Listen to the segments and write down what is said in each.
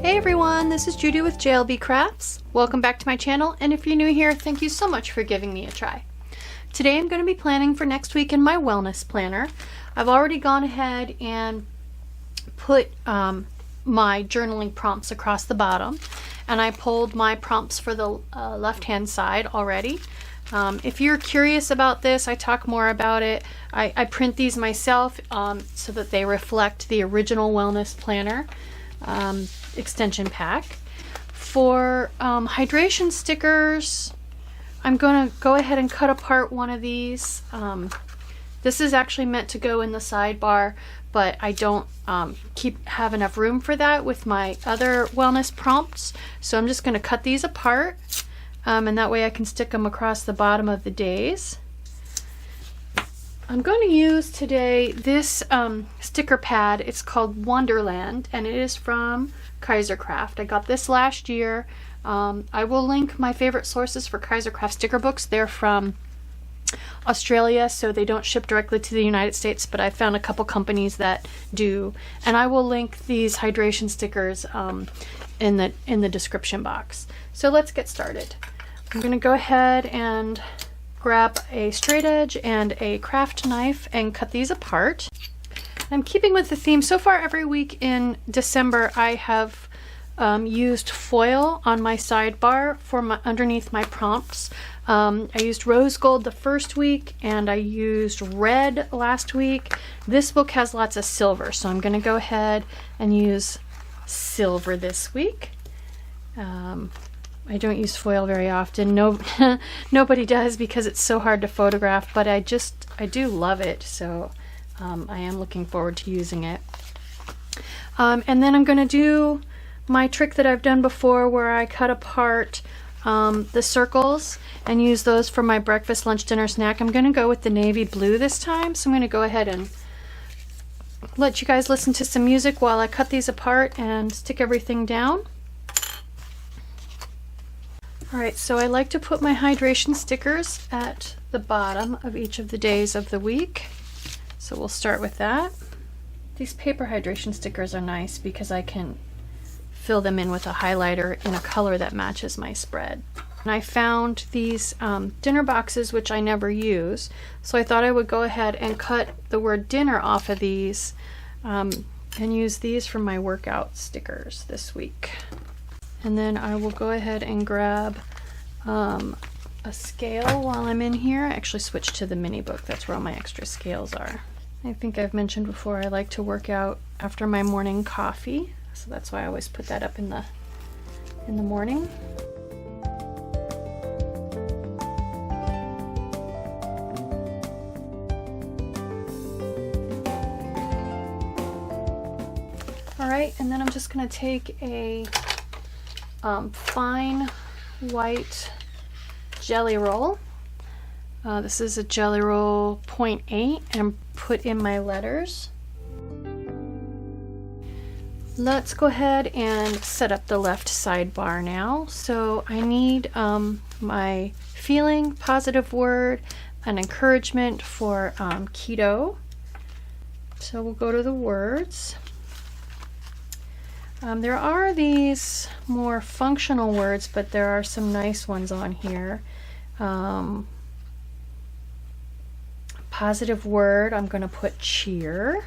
Hey everyone, this is Judi with JLBCrafts. Welcome back to my channel, and if you're new here, thank you so much for giving me a try. Today I'm going to be planning for next week in my wellness planner. I've already gone ahead and put my journaling prompts across the bottom, and I pulled my prompts for the left-hand side already. If you're curious about this, I talk more about it. I print these myself so that they reflect the original wellness planner extension pack. For hydration stickers, I'm going to go ahead and cut apart one of these. This is actually meant to go in the sidebar, but I don't have enough room for that with my other wellness prompts, so I'm just going to cut these apart, and that way I can stick them across the bottom of the days. I'm going to use today this sticker pad. It's called Wonderland, and it is from KaiserCraft. I got this last year. I will link my favorite sources for KaiserCraft sticker books. They're from Australia, so they don't ship directly to the United States, but I found a couple companies that do, and I will link these hydration stickers in the description box. So let's get started. I'm going to go ahead and grab a straight edge and a craft knife and cut these apart. I'm keeping with the theme. So far every week in December I have used foil on my sidebar for underneath my prompts. I used rose gold the first week, and I used red last week. This book has lots of silver, so I'm going to go ahead and use silver this week. I don't use foil very often. Nobody does, because it's so hard to photograph, but I do love it, so I am looking forward to using it. And then I'm going to do my trick that I've done before, where I cut apart the circles and use those for my breakfast, lunch, dinner, snack. I'm going to go with the navy blue this time, so I'm going to go ahead and let you guys listen to some music while I cut these apart and stick everything down. Alright, so I like to put my hydration stickers at the bottom of each of the days of the week. So we'll start with that. These paper hydration stickers are nice because I can fill them in with a highlighter in a color that matches my spread. And I found these dinner boxes, which I never use, so I thought I would go ahead and cut the word dinner off of these and use these for my workout stickers this week. And then I will go ahead and grab a scale while I'm in here. I actually switched to the mini book. That's where all my extra scales are. I think I've mentioned before I like to work out after my morning coffee, so that's why I always put that up in the morning. Alright, and then I'm just going to take a fine white jelly roll. This is a jelly roll 0.8, and put in my letters. Let's go ahead and set up the left sidebar now. So I need my feeling, positive word, an encouragement for keto. So we'll go to the words. There are these more functional words, but there are some nice ones on here. Positive word, I'm going to put cheer.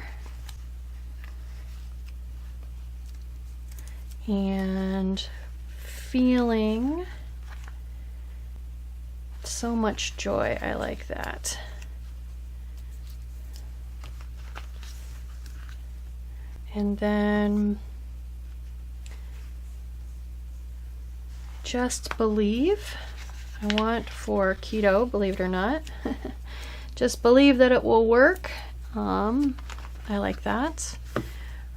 And feeling, so much joy. I like that. And then just believe. I want for keto, believe it or not. Just believe that it will work. I like that.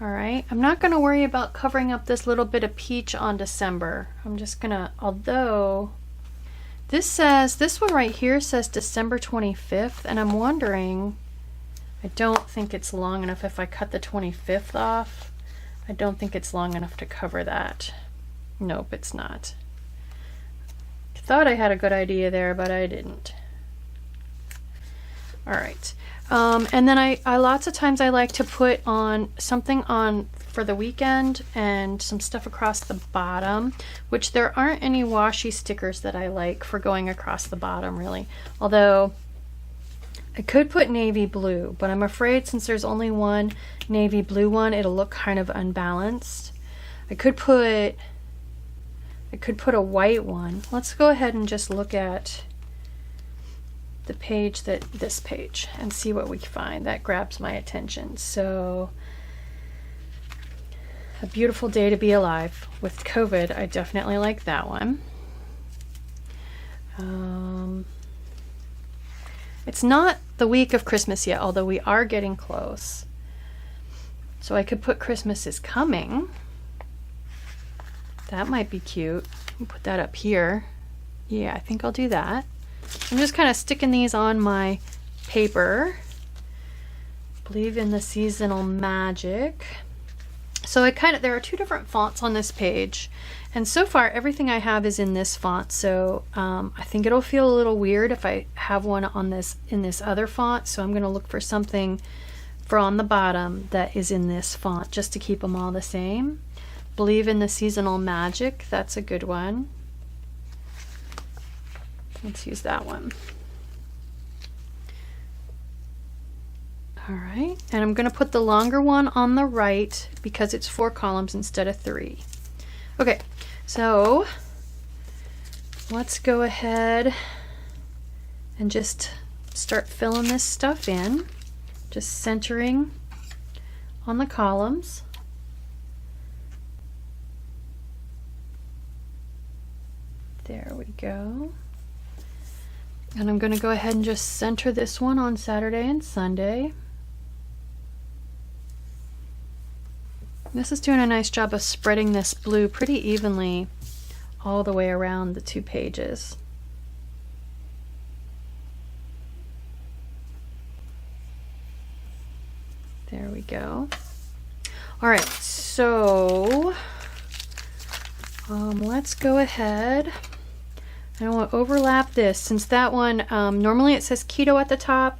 Alright, I'm not going to worry about covering up this little bit of peach on December. I'm just going to, although this one right here says December 25th, and I'm wondering, I don't think it's long enough. If I cut the 25th off, I don't think it's long enough to cover that. Nope, it's not. I thought I had a good idea there, but I didn't. Alright, And then I lots of times I like to put on something on for the weekend and some stuff across the bottom, which there aren't any washi stickers that I like for going across the bottom really. Although I could put navy blue, but I'm afraid since there's only one navy blue one, it'll look kind of unbalanced. I could put a white one. Let's go ahead and just look at the page this page and see what we find. That grabs my attention. So, A Beautiful Day to Be Alive. With COVID, I definitely like that one. It's not the week of Christmas yet, although we are getting close. So I could put Christmas is Coming. That might be cute. Put that up here. Yeah, I think I'll do that. I'm just kind of sticking these on my paper. Believe in the Seasonal Magic. So there are two different fonts on this page, and so far everything I have is in this font. So I think it'll feel a little weird if I have one on in this other font. So I'm going to look for something for on the bottom that is in this font, just to keep them all the same. Believe in the Seasonal Magic. That's a good one. Let's use that one. All right, and I'm going to put the longer one on the right because it's 4 columns instead of 3. Okay, so let's go ahead and just start filling this stuff in, just centering on the columns. There we go. And I'm going to go ahead and just center this one on Saturday and Sunday. This is doing a nice job of spreading this blue pretty evenly all the way around the 2 pages. There we go. All right, so let's go ahead. I don't want to overlap this since that one, normally it says keto at the top,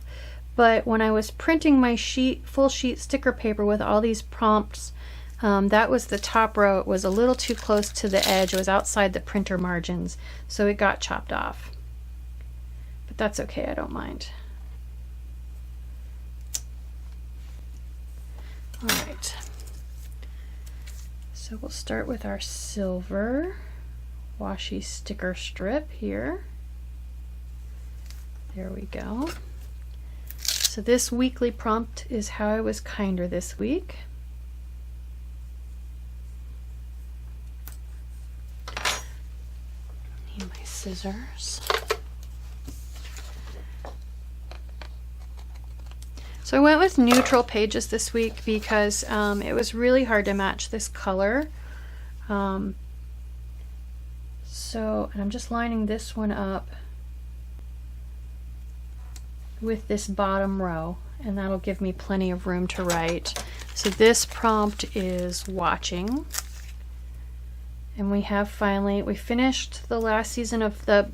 but when I was printing my full sheet sticker paper with all these prompts, that was the top row. It was a little too close to the edge. It was outside the printer margins, so it got chopped off. But that's okay, I don't mind. All right. So we'll start with our silver washi sticker strip here. There we go. So this weekly prompt is how I was kinder this week. Need my scissors. So I went with neutral pages this week because it was really hard to match this color. And I'm just lining this one up with this bottom row, and that'll give me plenty of room to write. So this prompt is watching. And we finished the last season of the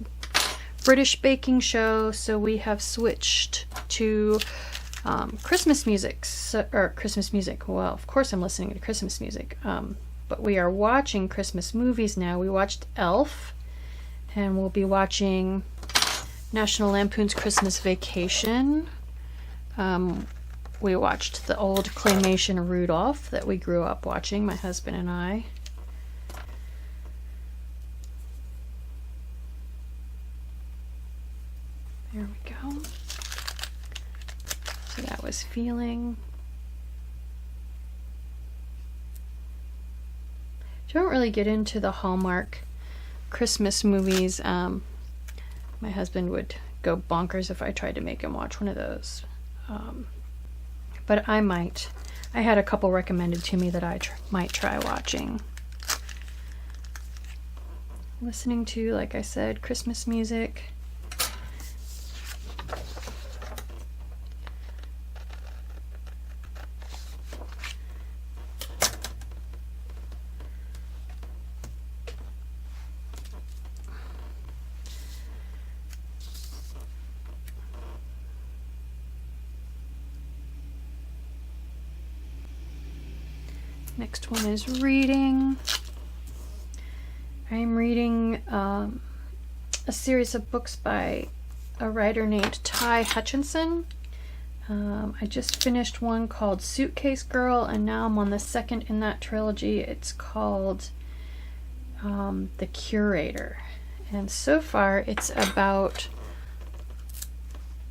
British baking show, so we have switched to Christmas music, Christmas music. Well, of course I'm listening to Christmas music, but we are watching Christmas movies now. We watched Elf, and we'll be watching National Lampoon's Christmas Vacation. We watched the old claymation Rudolph that we grew up watching, my husband and I. There we go. So that was feeling. Don't really get into the Hallmark Christmas movies. My husband would go bonkers if I tried to make him watch one of those. But I might. I had a couple recommended to me that I might try watching. Listening to, like I said, Christmas music. Next one is reading. I'm reading a series of books by a writer named Ty Hutchinson. I just finished one called Suitcase Girl, and now I'm on the second in that trilogy. It's called The Curator. And so far it's about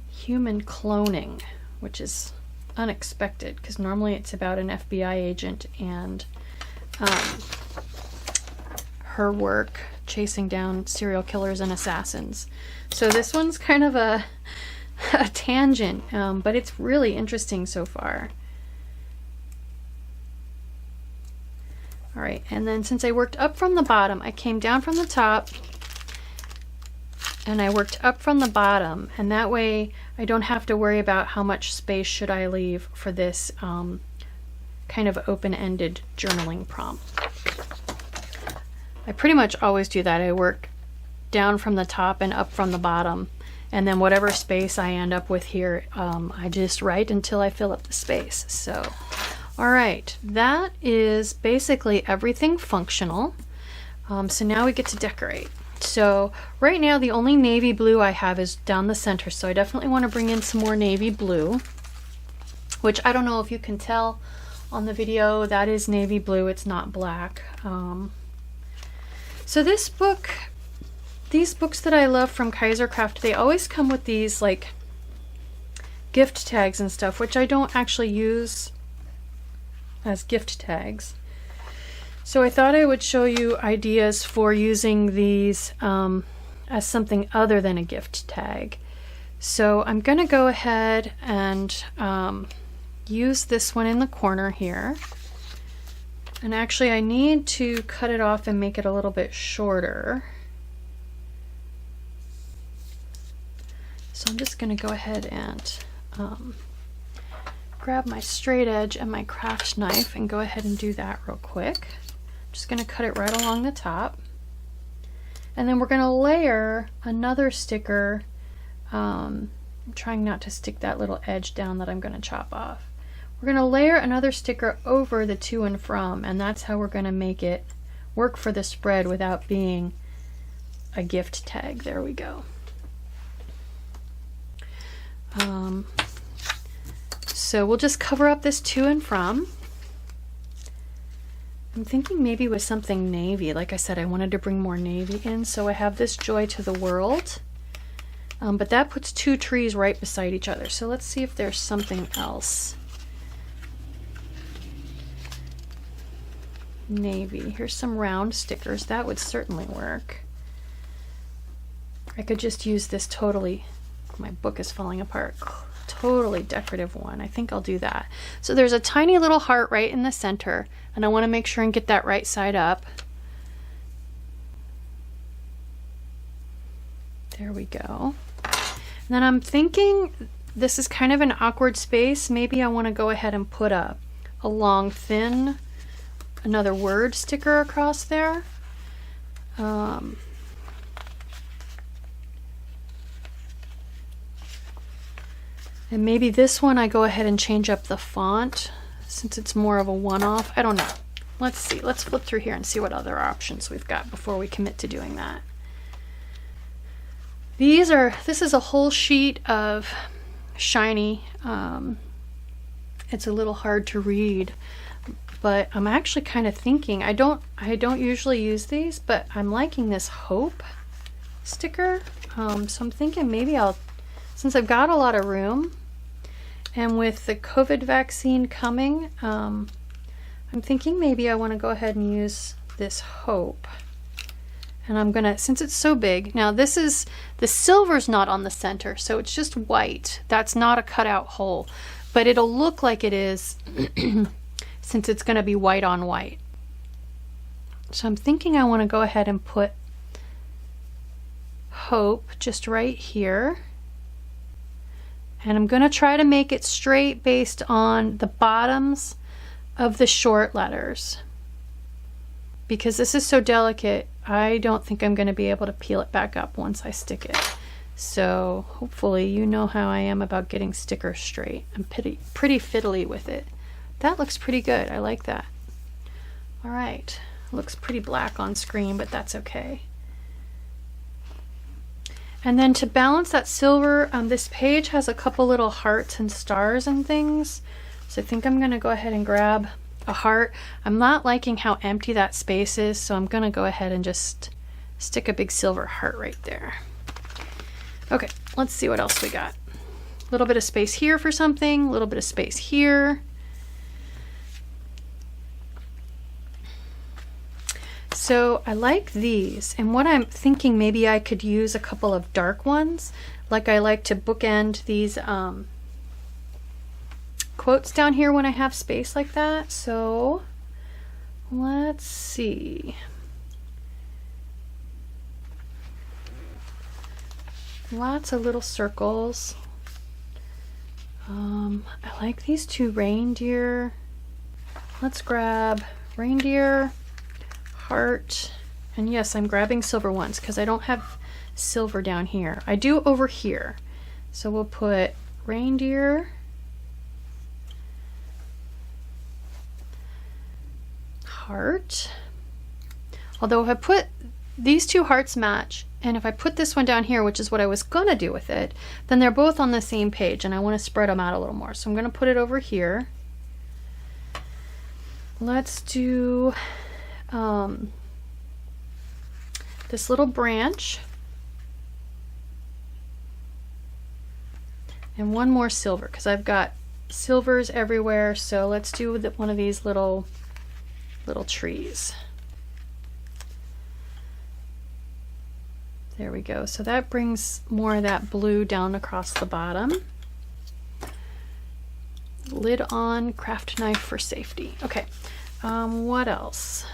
human cloning, which is unexpected because normally it's about an FBI agent and her work chasing down serial killers and assassins. So this one's kind of a tangent, but it's really interesting so far. All right, and then since I worked up from the bottom, I came down from the top and I worked up from the bottom, and that way I don't have to worry about how much space should I leave for this kind of open-ended journaling prompt. I pretty much always do that. I work down from the top and up from the bottom, and then whatever space I end up with here, I just write until I fill up the space. So, all right, that is basically everything functional. So now we get to decorate. So right now the only navy blue I have is down the center, so I definitely want to bring in some more navy blue, which I don't know if you can tell on the video, that is navy blue, it's not black. So this book, these books that I love from KaiserCraft, they always come with these like gift tags and stuff, which I don't actually use as gift tags. So I thought I would show you ideas for using these as something other than a gift tag. So I'm going to go ahead and use this one in the corner here. And actually I need to cut it off and make it a little bit shorter. So I'm just going to go ahead and grab my straight edge and my craft knife and go ahead and do that real quick. Just going to cut it right along the top, and then we're going to layer another sticker. I'm trying not to stick that little edge down that I'm going to chop off. We're going to layer another sticker over the to and from, and that's how we're going to make it work for the spread without being a gift tag. There we go. So we'll just cover up this to and from. I'm thinking maybe with something navy. Like I said, I wanted to bring more navy in, so I have this Joy to the World. But that puts two trees right beside each other. So let's see if there's something else. Navy. Here's some round stickers. That would certainly work. I could just use this totally, my book is falling apart, totally decorative one. I think I'll do that. So there's a tiny little heart right in the center, and I want to make sure and get that right side up. There we go. And then I'm thinking this is kind of an awkward space. Maybe I want to go ahead and put a long thin another word sticker across there. And maybe this one I go ahead and change up the font since it's more of a one-off. I don't know. Let's see. Let's flip through here and see what other options we've got before we commit to doing that. This is a whole sheet of shiny. It's a little hard to read, but I'm actually kind of thinking, I don't usually use these, but I'm liking this hope sticker. So I'm thinking maybe since I've got a lot of room, and with the COVID vaccine coming, I'm thinking maybe I want to go ahead and use this hope. And I'm gonna, since it's so big, now the silver's not on the center, so it's just white. That's not a cutout hole, but it'll look like it is since it's gonna be white on white. So I'm thinking I want to go ahead and put hope just right here. And I'm going to try to make it straight based on the bottoms of the short letters. Because this is so delicate, I don't think I'm going to be able to peel it back up once I stick it. So hopefully you know how I am about getting stickers straight. I'm pretty fiddly with it. That looks pretty good. I like that. All right, looks pretty black on screen, but that's okay. And then to balance that silver, this page has a couple little hearts and stars and things. So I think I'm gonna go ahead and grab a heart. I'm not liking how empty that space is, so I'm gonna go ahead and just stick a big silver heart right there. Okay, let's see what else we got. A little bit of space here for something, a little bit of space here. So I like these, and what I'm thinking, maybe I could use a couple of dark ones. Like I like to bookend these quotes down here when I have space like that. So let's see. Lots of little circles. I like these two reindeer. Let's grab reindeer, heart, and yes, I'm grabbing silver ones because I don't have silver down here. I do over here. So we'll put reindeer, heart. Although if I put these two hearts match, and if I put this one down here, which is what I was gonna do with it, then they're both on the same page and I want to spread them out a little more. So I'm gonna put it over here. Let's do this little branch and one more silver because I've got silvers everywhere. So let's do one of these little trees. There we go. So that brings more of that blue down across the bottom. Lid on, craft knife for safety. Okay, what else?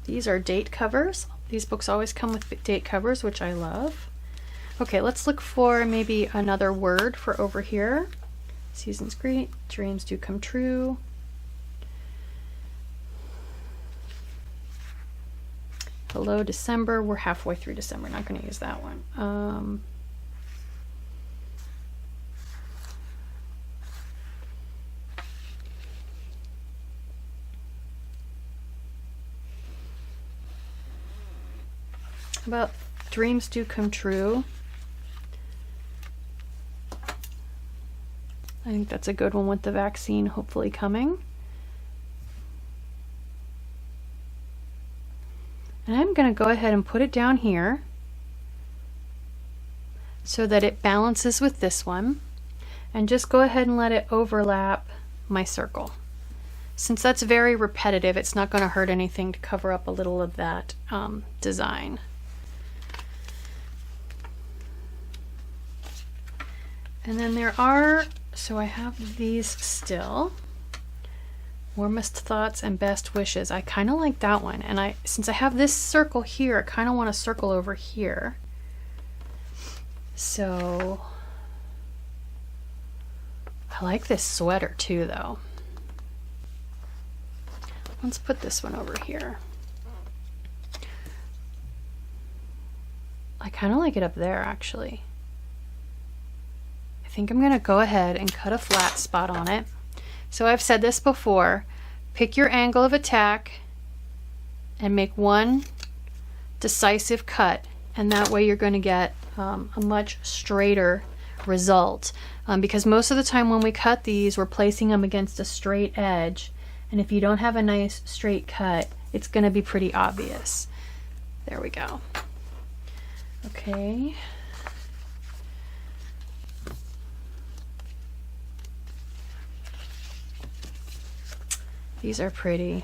These are date covers. These books always come with date covers, which I love. Okay, let's look for maybe another word for over here. Season's great, dreams do come true. Hello, December. We're halfway through December. Not going to use that one. How about dreams do come true? I think that's a good one with the vaccine hopefully coming. And I'm going to go ahead and put it down here so that it balances with this one, and just go ahead and let it overlap my circle. Since that's very repetitive, it's not going to hurt anything to cover up a little of that design. And then there are, so I have these still. Warmest thoughts and best wishes. I kind of like that one, and since I have this circle here, I kind of want to circle over here. So I like this sweater too, though. Let's put this one over here. I kind of like it up there, actually. I think I'm going to go ahead and cut a flat spot on it. So I've said this before, pick your angle of attack and make one decisive cut, and that way you're going to get a much straighter result. Because most of the time when we cut these, we're placing them against a straight edge, and if you don't have a nice straight cut, it's going to be pretty obvious. There we go. Okay. These are pretty.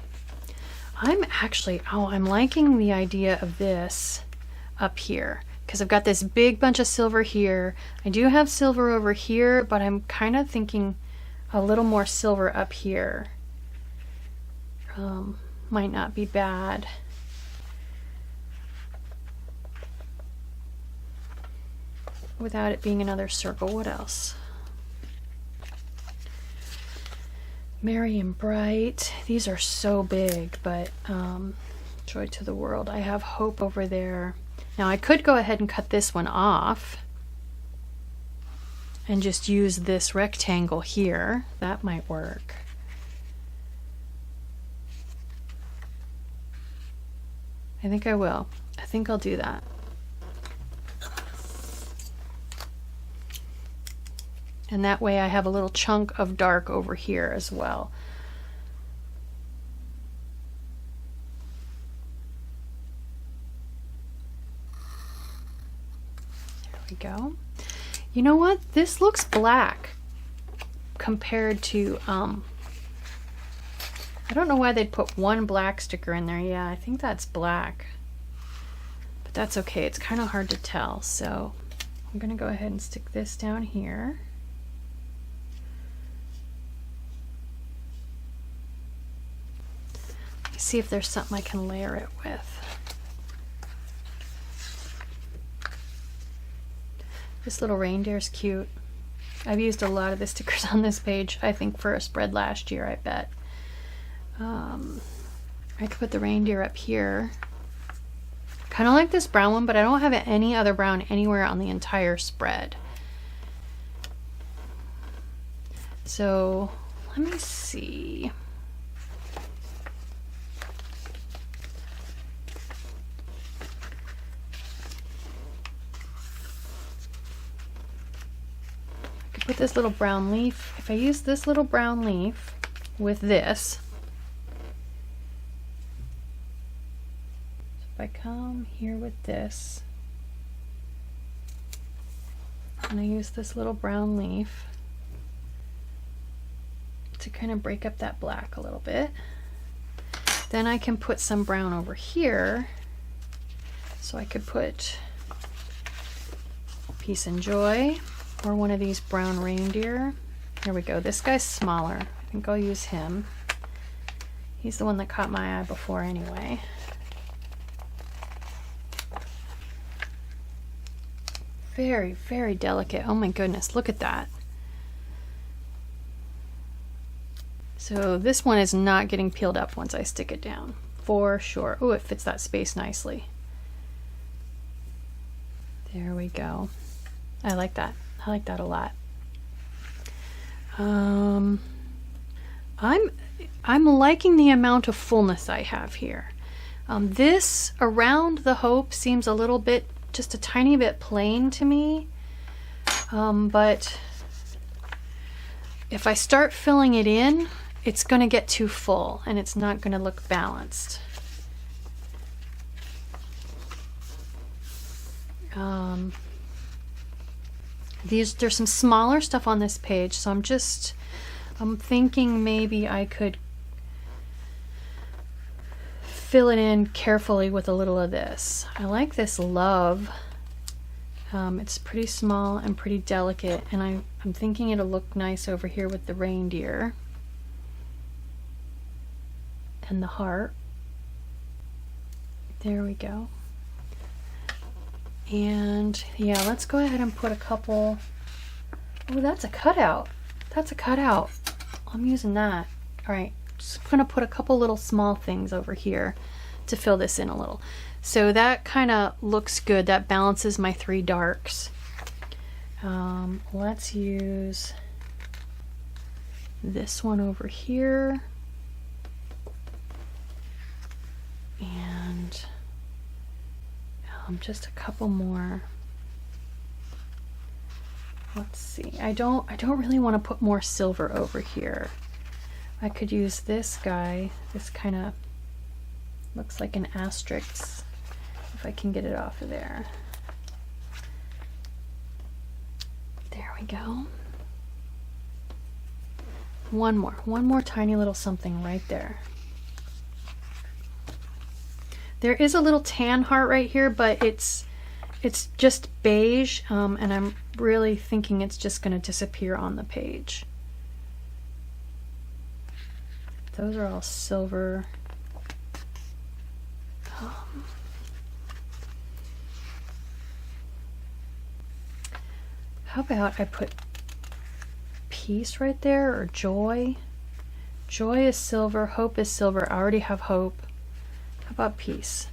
I'm liking the idea of this up here because I've got this big bunch of silver here. I do have silver over here, but I'm kind of thinking a little more silver up here. Might not be bad. Without it being another circle. What else? Merry and bright. These are so big, but joy to the world. I have hope over there. Now I could go ahead and cut this one off and just use this rectangle here. That might work. I think I will. I think I'll do that. And that way I have a little chunk of dark over here as well. There we go. You know what? This looks black compared to, I don't know why they'd put one black sticker in there. Yeah, I think that's black. But that's okay. It's kind of hard to tell. So I'm going to go ahead and stick this down here. See if there's something I can layer it with. This little reindeer's cute. I've used a lot of the stickers on this page, I think for a spread last year, I bet. I could put the reindeer up here. Kind of like this brown one, but I don't have any other brown anywhere on the entire spread. So let me see. Put this little brown leaf. If I use this little brown leaf with this, so if I come here with this and I use this little brown leaf to kind of break up that black a little bit, then I can put some brown over here. So I could put Peace and Joy, or one of these brown reindeer. Here we go. This guy's smaller. I think I'll use him. He's the one that caught my eye before anyway. Very, very delicate. Oh my goodness, look at that. So this one is not getting peeled up once I stick it down, for sure. Oh, it fits that space nicely. There we go. I like that. I like that a lot. I'm liking the amount of fullness I have here. This around the hope seems a little bit, just a tiny bit plain to me. But if I start filling it in, it's going to get too full and it's not going to look balanced. There's some smaller stuff on this page, so I'm thinking maybe I could fill it in carefully with a little of this. I like this love. It's pretty small and pretty delicate, and I'm thinking it'll look nice over here with the reindeer and the heart. There we go. And yeah, let's go ahead and put a couple. Oh, that's a cutout. That's a cutout. I'm using that. All right, just gonna put a couple little small things over here to fill this in a little. So that kind of looks good. That balances my three darks. Let's use this one over here. And just a couple more. Let's see. I don't really want to put more silver over here. I could use this guy. This kind of looks like an asterisk, if I can get it off of there. There we go. One more tiny little something right there. There is a little tan heart right here, but it's just beige, and I'm really thinking it's just going to disappear on the page. Those are all silver. How about I put peace right there, or joy? Joy is silver, hope is silver. I already have hope. How about peace?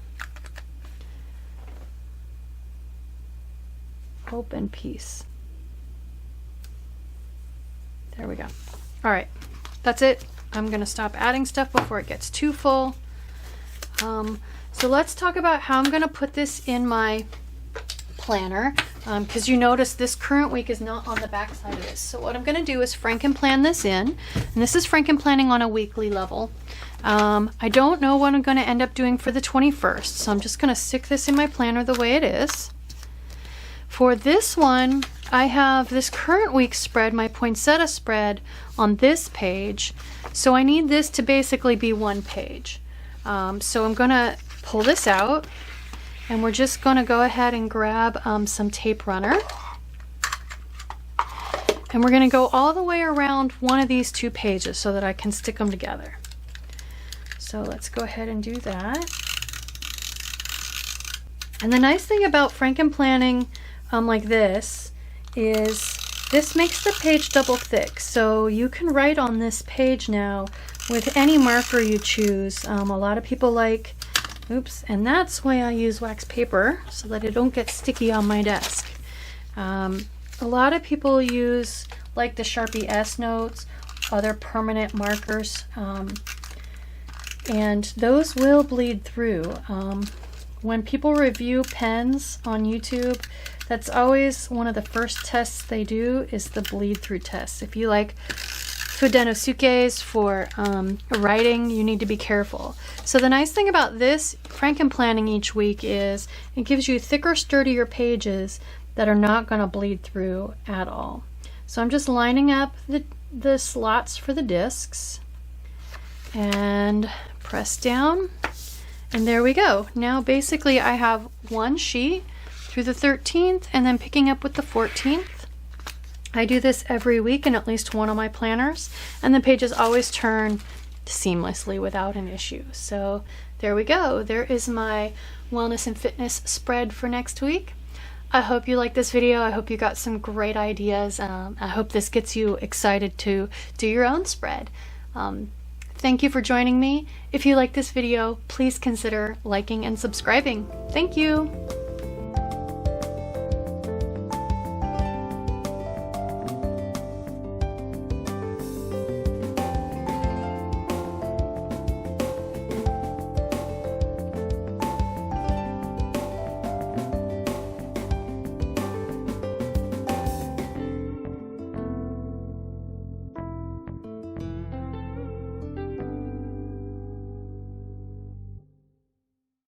Hope and peace. There we go. All right, that's it. I'm gonna stop adding stuff before it gets too full. So let's talk about how I'm going to put this in my planner, because you notice this current week is not on the back side of this. So what I'm going to do is Frankenplan this in, and this is Frankenplanning on a weekly level. I don't know what I'm going to end up doing for the 21st, so I'm just going to stick this in my planner the way it is. For this one, I have this current week spread, my poinsettia spread, on this page, so I need this to basically be one page. So I'm going to pull this out, and we're just going to go ahead and grab some tape runner, and we're going to go all the way around one of these two pages so that I can stick them together. So let's go ahead and do that. And the nice thing about Frankenplanning like this is this makes the page double thick, so you can write on this page now with any marker you choose. A lot of people like, and that's why I use wax paper, so that it don't get sticky on my desk. A lot of people use like the Sharpie S notes, other permanent markers, and those will bleed through. When people review pens on YouTube, that's always one of the first tests they do, is the bleed through test. If you like Fudenosuke's for writing, you need to be careful. So the nice thing about this Frankenplanning each week is it gives you thicker, sturdier pages that are not going to bleed through at all. So I'm just lining up the slots for the discs and press down, and there we go. Now basically I have one sheet through the 13th and then picking up with the 14th. I do this every week in at least one of my planners, and the pages always turn seamlessly without an issue. So there we go. There is my wellness and fitness spread for next week. I hope you liked this video. I hope you got some great ideas. I hope this gets you excited to do your own spread. Thank you for joining me. If you like this video, please consider liking and subscribing. Thank you.